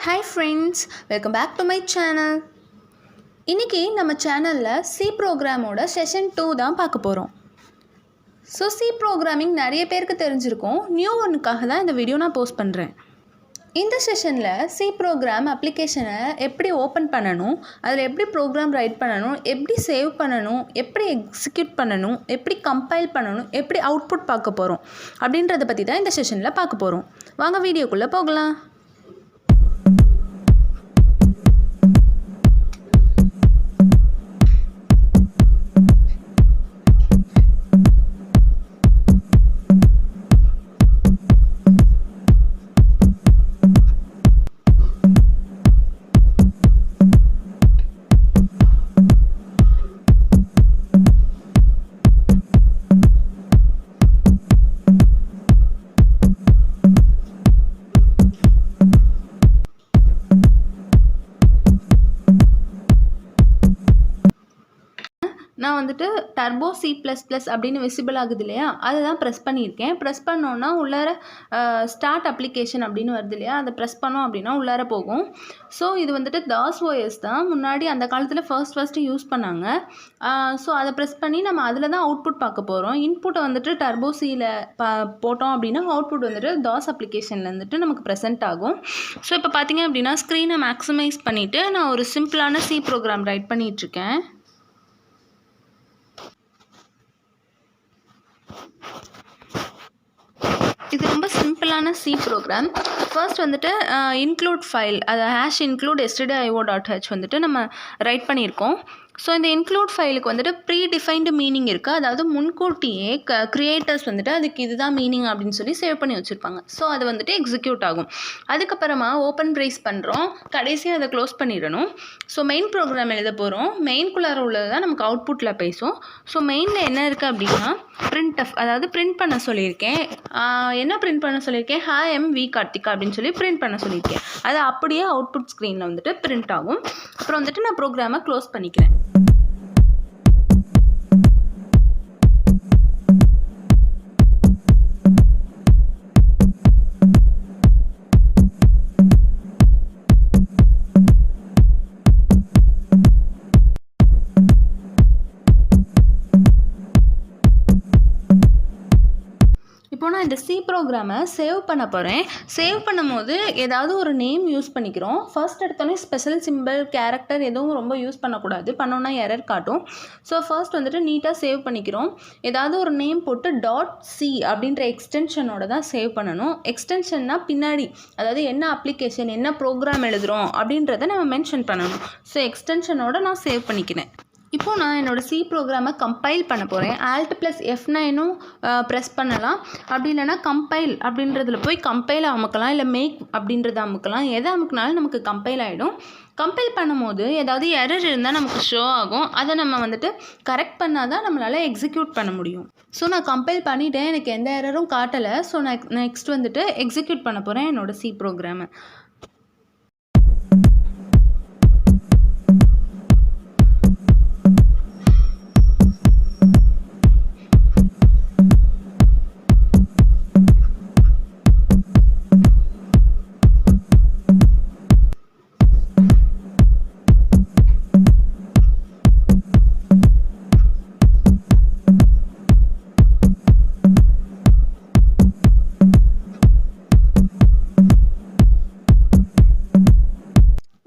Hi friends, welcome back to my channel. இன்னைக்கு நம்ம சேனல்ல C ப்ரோக்ராமோட session-2 தான் பார்க்க போறோம். So C ப்ரோக்ராமிங் நிறைய பேருக்கு தெரிஞ்சிருக்கும். நியூ ஒன்னுக்காக தான் இந்த வீடியோ நான் போஸ்ட் பண்றேன். இந்த செஷன்ல C ப்ரோக்ராம் அப்ளிகேஷனை எப்படி ஓபன் பண்ணனும், அதில் எப்படி ப்ரோக்ராம் ரைட் பண்ணனும், எப்படி சேவ் பண்ணனும், எப்படி எக்ஸிக்யூட் பண்ணனும், எப்படி கம்பைல் பண்ணனும், எப்படி அவுட்புட் பார்க்க போறோம் அப்படின்றத பத்தி தான் இந்த செஷன்ல பார்க்க போறோம். வாங்க வீடியோக்குள்ள போகலாம். நான் வந்துட்டு டர்போ C++ அப்படின்னு விசிபிள் ஆகுது இல்லையா, அதை தான் ப்ரெஸ் பண்ணியிருக்கேன். ப்ரெஸ் பண்ணோன்னா உள்ளார ஸ்டார்ட் அப்ளிகேஷன் அப்படின்னு வருது இல்லையா, அதை ப்ரெஸ் பண்ணோம் அப்படின்னா உள்ளார போகும். ஸோ இது வந்துட்டு DOS OS தான் முன்னாடி அந்த காலத்தில் ஃபர்ஸ்ட்டு யூஸ் பண்ணாங்க. ஸோ அதை ப்ரெஸ் பண்ணி நம்ம அதில் தான் அவுட்புட் பார்க்க போகிறோம். இன்புட்டை வந்துட்டு டர்போ Cயில் போட்டோம் அப்படின்னா அவுட்புட் வந்துட்டு DOS அப்ளிகேஷனில் வந்துட்டு நமக்கு ப்ரெசென்ட் ஆகும். ஸோ இப்போ பார்த்தீங்க அப்படின்னா ஸ்க்ரீனை மேக்ஸிமைஸ் பண்ணிவிட்டு நான் ஒரு சிம்பிளான C ப்ரோக்ராம் ரைட் பண்ணிகிட்ருக்கேன். இது ரொம்ப சிம்பிளான C ப்ரோக்ராம். ஃபர்ஸ்ட் வந்துட்டு இன்க்ளூட் ஃபைல், அதை #include stdio.h வந்துட்டு நம்ம ரைட் பண்ணியிருக்கோம். ஸோ இந்த இன்க்ளூட் ஃபைலுக்கு வந்துட்டு ப்ரீ டிஃபைன்டு மீனிங் இருக்குது. அதாவது முன்கூட்டியே க்ரியேட்டர்ஸ் வந்துட்டு அதுக்கு இதுதான் மீனிங் அப்படின்னு சொல்லி சேவ் பண்ணி வச்சுருப்பாங்க. ஸோ அது வந்துட்டு எக்ஸிக்யூட் ஆகும். அதுக்கப்புறமா ஓப்பன் ப்ரேஸ் பண்ணுறோம், கடைசியாக அதை க்ளோஸ் பண்ணிடணும். ஸோ மெயின் ப்ரோக்ராம் எழுத போகிறோம். மெயின்குள்ளார உள்ளது தான் நமக்கு அவுட்புட்டில் பேசும். ஸோ மெயினில் என்ன இருக்குது அப்படின்னா printf, அதாவது பிரிண்ட் பண்ண சொல்லியிருக்கேன். என்ன பிரிண்ட் பண்ண சொல்லியிருக்கேன்? Hi, I'm V Karthika அப்படின்னு சொல்லி பிரிண்ட் பண்ண சொல்லியிருக்கேன். அது அப்படியே அவுட்புட் ஸ்க்ரீனில் வந்துட்டு பிரிண்ட் ஆகும். அப்புறம் வந்துட்டு நான் ப்ரோக்ராமை க்ளோஸ் பண்ணிக்கிறேன். இப்போ நான் இந்த C ப்ரோக்ராமை சேவ் பண்ண போகிறேன். சேவ் பண்ணும் போது ஏதாவது ஒரு நேம் யூஸ் பண்ணிக்கிறோம். ஃபர்ஸ்ட் எடுத்தோடனே ஸ்பெஷல் சிம்பிள், கேரக்டர் எதுவும் ரொம்ப யூஸ் பண்ணக்கூடாது, பண்ணோன்னா எரர் காட்டும். ஸோ ஃபர்ஸ்ட் வந்துட்டு நீட்டாக சேவ் பண்ணிக்கிறோம். ஏதாவது ஒரு நேம் போட்டு .c அப்படின்ற எக்ஸ்டென்ஷனோட தான் சேவ் பண்ணணும். எக்ஸ்டென்ஷன்னா பின்னாடி, அதாவது என்ன அப்ளிகேஷன், என்ன ப்ரோக்ராம் எழுதுகிறோம் அப்படின்றத நம்ம மென்ஷன் பண்ணணும். ஸோ எக்ஸ்டென்ஷனோட நான் சேவ் பண்ணிக்கிறேன். இப்போது நான் என்னோடய C ப்ரோக்ராமை கம்பைல் பண்ண போகிறேன். Alt+F9 ப்ரெஸ் பண்ணலாம். அப்படி இல்லைனா கம்பைல் அப்படின்றதுல போய் கம்பைல் அமுக்கலாம், இல்லை மேக் அப்படின்றத அமுக்கலாம். எதை அமுக்கினாலும் நமக்கு கம்பைல் ஆகிடும். கம்பைல் பண்ணும்போது ஏதாவது எரர் இருந்தால் நமக்கு ஷோ ஆகும். அதை நம்ம வந்துட்டு கரெக்ட் பண்ணால் தான் நம்மளால் எக்ஸிக்யூட் பண்ண முடியும். ஸோ நான் கம்பைல் பண்ணிவிட்டேன், எனக்கு எந்த எரரும் காட்டலை. ஸோ நான் நெக்ஸ்ட் வந்துட்டு எக்ஸிக்யூட் பண்ண போகிறேன் என்னோடய C ப்ரோக்ராமை.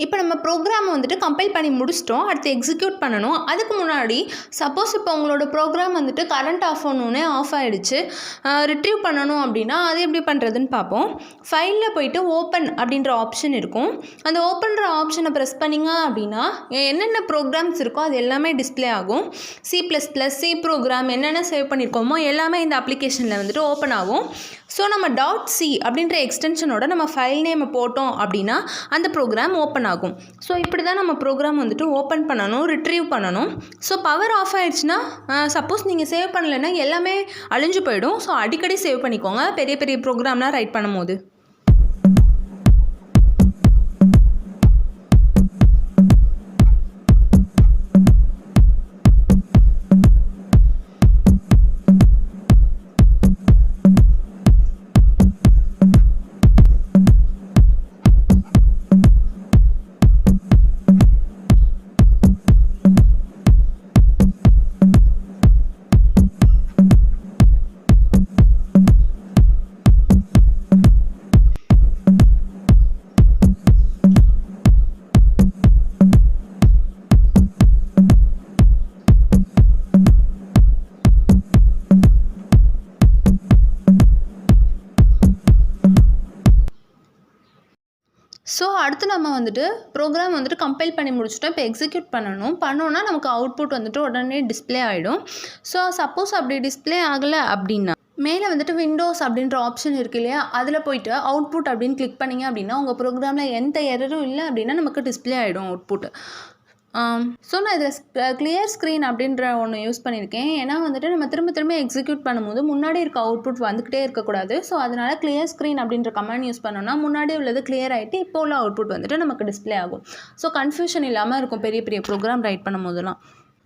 இப்போ நம்ம ப்ரோக்ராமை வந்துட்டு கம்பைல் பண்ணி முடிச்சிட்டோம். அடுத்து எக்ஸிக்யூட் பண்ணணும். அதுக்கு முன்னாடி சப்போஸ் இப்போ உங்களோட ப்ரோக்ராம் வந்துட்டு கரண்ட் ஆஃப் ஆனோடனே ஆஃப் ஆகிடுச்சு, ரிட்ரீவ் பண்ணணும் அப்படின்னா அது எப்படி பண்ணுறதுன்னு பார்ப்போம். ஃபைலில் போயிட்டு ஓப்பன் அப்படின்ற ஆப்ஷன் இருக்கும். அந்த ஓப்பன்ற ஆப்ஷனை ப்ரெஸ் பண்ணிங்க அப்படின்னா என்னென்ன ப்ரோக்ராம்ஸ் இருக்கோ அது எல்லாமே டிஸ்பிளே ஆகும். C++, C ப்ரோக்ராம் என்னென்ன சேவ் பண்ணியிருக்கோமோ எல்லாமே இந்த அப்ளிகேஷனில் வந்துட்டு ஓப்பன் ஆகும். ஸோ நம்ம .c அப்படின்ற எக்ஸ்டென்ஷனோட நம்ம ஃபைல் நேமை போட்டோம் அப்படின்னா அந்த ப்ரோக்ராம் ஓப்பன் ஆகும். ஸோ இப்படி தான் நம்ம ப்ரோக்ராம் வந்துட்டு ஓப்பன் பண்ணணும், ரிட்ரீவ் பண்ணணும். ஸோ பவர் ஆஃப் ஆகிடுச்சுன்னா, சப்போஸ் நீங்கள் சேவ் பண்ணலைன்னா எல்லாமே அழிஞ்சு போயிடும். ஸோ அடிக்கடி சேவ் பண்ணிக்கோங்க பெரிய பெரிய ப்ரோக்ராம்லாம் ரைட் பண்ணும்போது. ஸோ அடுத்து நம்ம வந்துட்டு ப்ரோக்ராம் வந்துட்டு கம்பைல் பண்ணி முடிச்சுட்டோம். இப்போ எக்ஸிக்யூட் பண்ணோன்னா நமக்கு அவுட்புட் வந்துட்டு உடனே டிஸ்ப்ளே ஆகிடும். ஸோ சப்போஸ் அப்படி டிஸ்ப்ளே ஆகலை அப்படின்னா மேலே வந்துட்டு விண்டோஸ் அப்படின்ற ஆப்ஷன் இருக்குது இல்லையா, அதில் போய்ட்டு அவுட்புட் அப்படின்னு கிளிக் பண்ணிங்க அப்படின்னா உங்கள் ப்ரோக்ராமில் எந்த எரரும் இல்லை அப்படின்னா நமக்கு டிஸ்ப்ளே ஆகிடும் அவுட்புட். ஸோ நான் இதில் கிளியர் ஸ்க்ரீன் அப்படின்ற ஒன்று யூஸ் பண்ணியிருக்கேன். ஏன்னா வந்துட்டு நம்ம திரும்ப எக்ஸிக்யூட் பண்ணும்போது முன்னாடி இருக்க அவுட்புட் வந்துக்கிட்டே இருக்கக்கூடாது. ஸோ அதனால் கிளியர் ஸ்க்ரீன் அப்படின்ற கமெண்ட் யூஸ் பண்ணோன்னா முன்னாடி உள்ளது கிளியர் ஆகிட்டு இப்போ உள்ள அவுட்புட் வந்துட்டு நமக்கு டிஸ்ப்ளே ஆகும். ஸோ கன்ஃபியூஷன் இல்லாமல் இருக்கும் பெரிய ப்ரோக்ராம் ரைட் பண்ணும் போதெல்லாம்.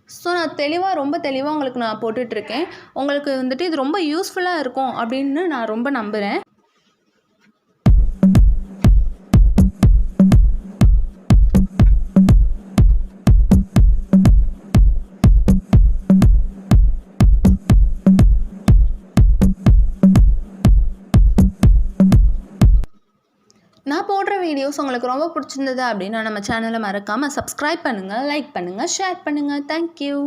ஸோ நான் ரொம்ப தெளிவாக உங்களுக்கு நான் போட்டுட்ருக்கேன். உங்களுக்கு வந்துட்டு இது ரொம்ப யூஸ்ஃபுல்லாக இருக்கும் அப்படின்னு நான் ரொம்ப நம்புகிறேன். நான் போடுற வீடியோஸ் உங்களுக்கு ரொம்ப பிடிச்சிருந்தது அப்படின்னா நம்ம சேனலை மறக்காமல் சப்ஸ்கிரைப் பண்ணுங்கள், லைக் பண்ணுங்கள், ஷேர் பண்ணுங்கள். தேங்க்யூ.